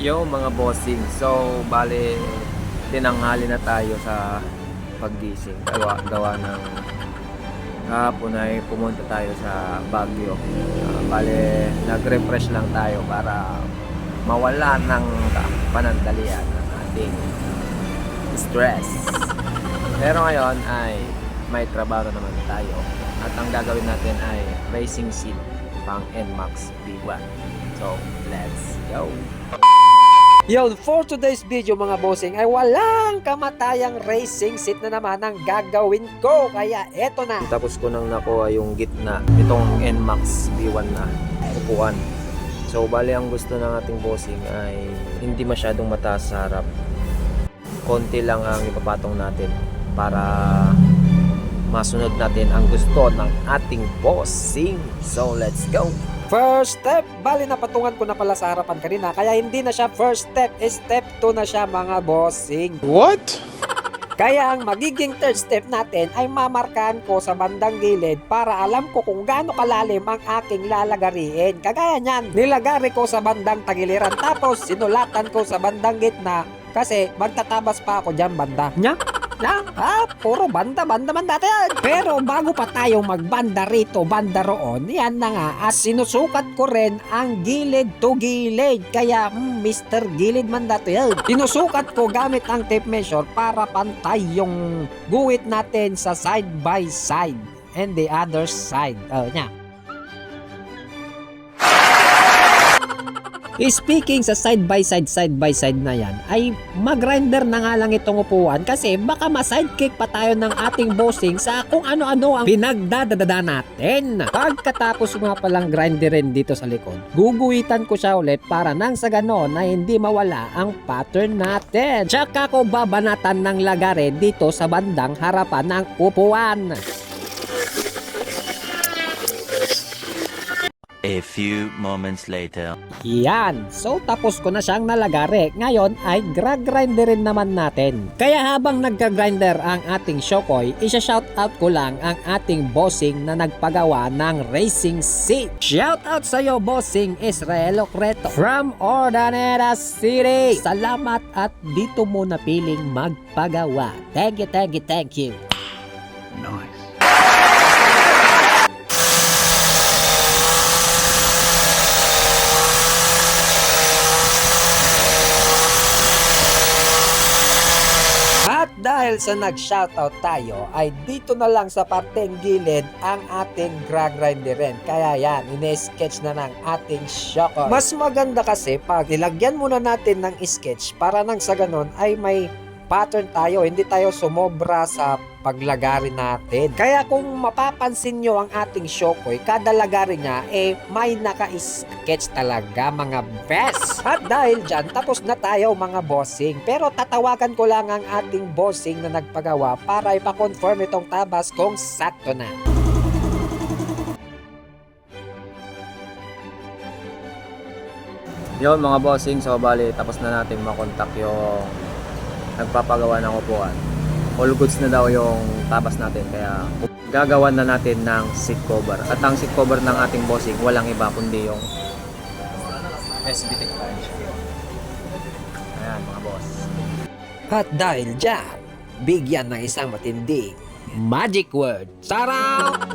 Yo mga bossing, so bale tinanghali na tayo sa paggising. Gawa ng kahapon ay pumunta tayo sa Baguio. Bale nag-refresh lang tayo para mawala ng panandalian ng ating stress. Pero ngayon ay may trabaho naman tayo at ang gagawin natin ay racing seat pang NMAX B1. So let's go! Yo, for today's video mga bossing ay walang kamatayang racing seat na naman ang gagawin ko. Kaya eto na. Tapos ko nang nakuha yung gitna itong NMAX B1 na upuan. So bali ang gusto ng ating bossing ay hindi masyadong mataas sa harap. Konti lang ang ipapatong natin para masunod natin ang gusto ng ating bossing. So let's go! First step, bali napatungan ko na pala sa harapan kanina. Kaya hindi na siya first step, step 2 na siya mga bossing. What? Kaya ang magiging third step natin ay mamarkahan ko sa bandang gilid para alam ko kung gaano kalalim ang aking lalagariin. Kagaya niyan, nilagari ko sa bandang tagiliran tapos sinulatan ko sa bandang gitna kasi magtatabas pa ako dyan banda. Nya? Puro banda tayo. Pero bago pa tayo magbanda rito, banda roon, yan na nga at sinusukat ko rin ang gilid to gilid. Kaya Mr. Gilid man dato yan. Sinusukat ko gamit ang tape measure para pantay yung guhit natin sa side by side and the other side. Nya. Speaking sa side by side na yan, ay mag-grinder na nga lang itong upuan kasi baka ma-sidekick pa tayo ng ating bossing sa kung ano-ano ang pinagdadadada natin. Pagkatapos nga palang grinderin dito sa likod, guguhitan ko siya ulit para nang sa ganon na hindi mawala ang pattern natin. Tsaka ko babanatan ng lagarin dito sa bandang harapan ng upuan. A few moments later. Yan. So tapos ko na siyang nalagari. Ngayon ay grinderin naman natin. Kaya habang nagka-grinder ang ating Shokoy, isa-shoutout ko lang ang ating bossing na nagpagawa ng racing seat. Shoutout sa iyo bossing Israel Ocreto from Ordaneta City. Salamat at dito mo napiling magpagawa. Thank you. Nice. Dahil sa nag-shoutout tayo ay dito na lang sa parteng gilid ang ating grinderin. Kaya yan, ine-sketch na ng ating Shokoy. Mas maganda kasi pag nilagyan muna natin ng sketch para nang sa ganon ay may pattern tayo, hindi tayo sumobra sa paglagari natin. Kaya kung mapapansin nyo ang ating Shokoy, kada lagari niya may naka-sketch talaga mga best. At dahil dyan, tapos na tayo mga bossing. Pero tatawagan ko lang ang ating bossing na nagpagawa para ipakonfirm itong tabas kung sakto na. Yun mga bossing, so bali tapos na natin makontak yung nagpapagawa ng upuan. All goods na daw yung tabas natin, kaya gagawan na natin ng seat cover. At ang seat cover ng ating bossing walang iba kundi yung SBT branch. Ayan mga boss. At dahil dyan, bigyan ng isang matinding magic word. Sarap!